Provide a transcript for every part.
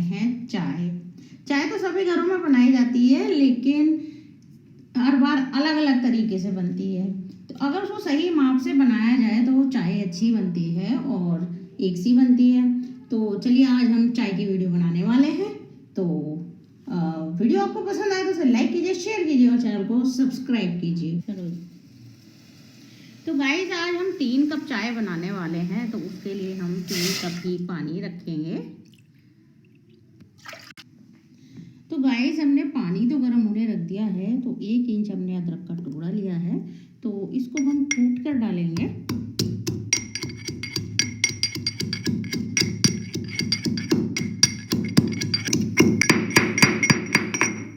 हैं चाय। चाय तो सभी घरों में बनाई जाती है, लेकिन हर बार अलग अलग तरीके से बनती है। तो अगर उसको सही माप से बनाया जाए तो वो चाय अच्छी बनती है और एक सी बनती है। तो चलिए आज हम चाय की वीडियो बनाने वाले हैं। तो वीडियो आपको पसंद आए तो उसे लाइक कीजिए, शेयर कीजिए और चैनल को सब्सक्राइब कीजिए। चलो तो गाइस आज हम 3 कप चाय बनाने वाले हैं। तो उसके लिए हम 3 कप ही पानी रखेंगे। तो गाइस हमने पानी तो गर्म होने रख दिया है। तो 1 इंच हमने अदरक का टुकड़ा लिया है, तो इसको हम कूट कर डालेंगे।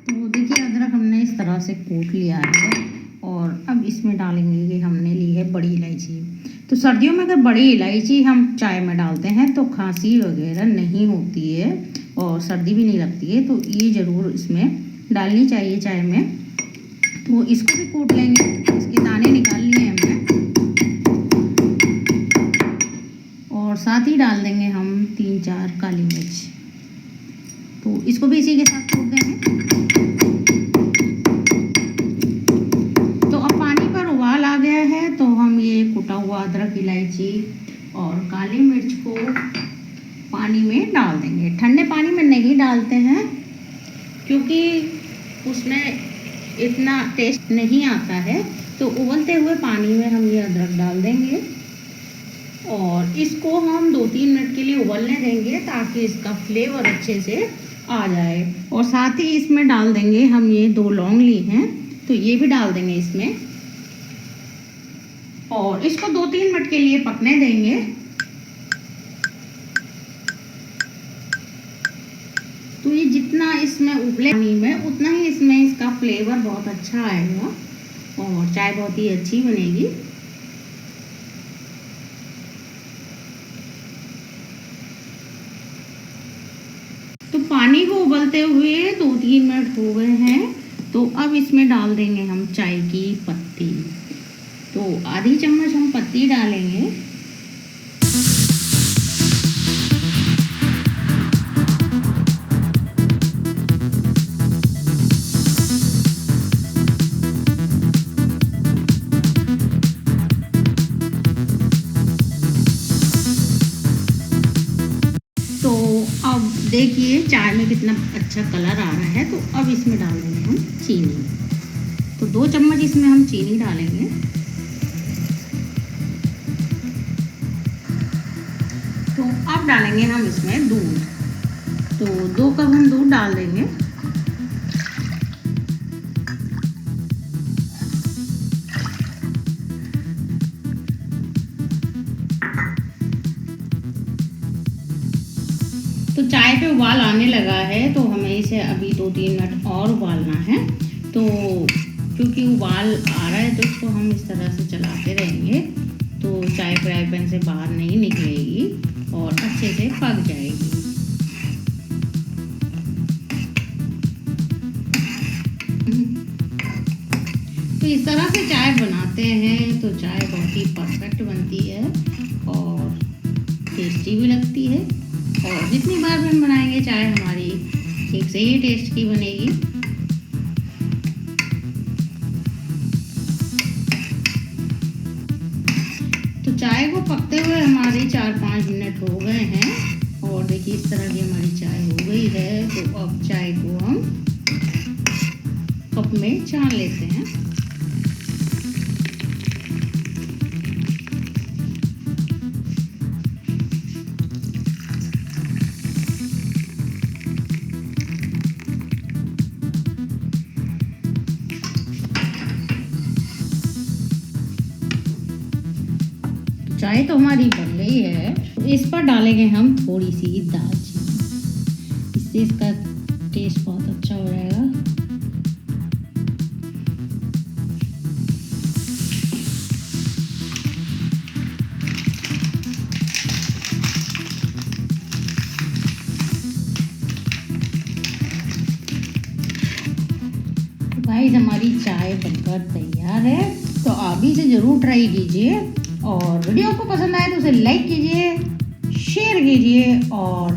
तो देखिए अदरक हमने इस तरह से कूट लिया है और अब इसमें डालेंगे कि हमने ली है बड़ी इलायची। तो सर्दियों में अगर बड़ी इलायची हम चाय में डालते हैं तो खांसी वगैरह नहीं होती है और सर्दी भी नहीं लगती है। तो ये ज़रूर इसमें डालनी चाहिए चाय में। तो इसको भी कूट लेंगे, इसके दाने निकाल लिए हमने और साथ ही डाल देंगे हम 3-4 काली मिर्च। तो इसको भी इसी के साथ कूट देंगे। तो अब पानी पर उबाल आ गया है, तो हम ये कुटा हुआ अदरक, इलायची और काली मिर्च को पानी में डाल देंगे। ठंडे पानी में नहीं डालते हैं क्योंकि उसमें इतना टेस्ट नहीं आता है। तो उबलते हुए पानी में हम ये अदरक डाल देंगे और इसको हम 2-3 मिनट के लिए उबलने देंगे ताकि इसका फ्लेवर अच्छे से आ जाए। और साथ ही इसमें डाल देंगे हम ये 2 लौंग ली हैं, तो ये भी डाल देंगे इसमें और इसको 2-3 मिनट के लिए पकने देंगे। तो ये जितना इसमें उबले पानी में उतना ही इसमें इसका फ्लेवर बहुत अच्छा आएगा और चाय बहुत ही अच्छी बनेगी। तो पानी को उबलते हुए 2-3 मिनट हो गए हैं। तो अब इसमें डाल देंगे हम चाय की पत्ती। तो आधी चम्मच हम पत्ती डालेंगे। तो अब देखिए चाय में कितना अच्छा कलर आ रहा है। तो अब इसमें डाल देंगे हम चीनी। तो 2 चम्मच इसमें हम चीनी डालेंगे। तो अब डालेंगे हम इसमें दूध। तो 2 कप हम दूध डाल देंगे। तो चाय पे उबाल आने लगा है, तो हमें इसे अभी 2-3 मिनट और उबालना है। तो क्योंकि उबाल आ रहा है तो इसको हम इस तरह से चलाते रहेंगे तो चाय फ्राई पैन से बाहर नहीं निकलेगी और अच्छे से पक जाएगी। तो इस तरह से चाय बनाते हैं तो चाय बहुत ही परफेक्ट बनती है और टेस्टी भी लगती है। और जितनी बार भी हम बनाएंगे चाय हमारी ठीक से ही टेस्ट की बनेगी। तो चाय को पकते हुए हमारे 4-5 मिनट हो गए हैं और देखिए इस तरह की हमारी चाय हो गई है। तो अब चाय को हम कप में छान लेते हैं। चाय तो हमारी बन गई है। तो इस पर डालेंगे हम थोड़ी सी दालचीनी, इससे इसका टेस्ट बहुत अच्छा हो जाएगा। तो गाइस हमारी चाय बनकर तैयार है। तो आप भी इसे ज़रूर ट्राई कीजिए और वीडियो को पसंद आए तो उसे लाइक कीजिए, शेयर कीजिए और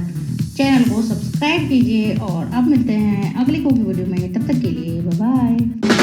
चैनल को सब्सक्राइब कीजिए और अब मिलते हैं अगली कुकिंग वीडियो में, तब तक के लिए बाय बाय।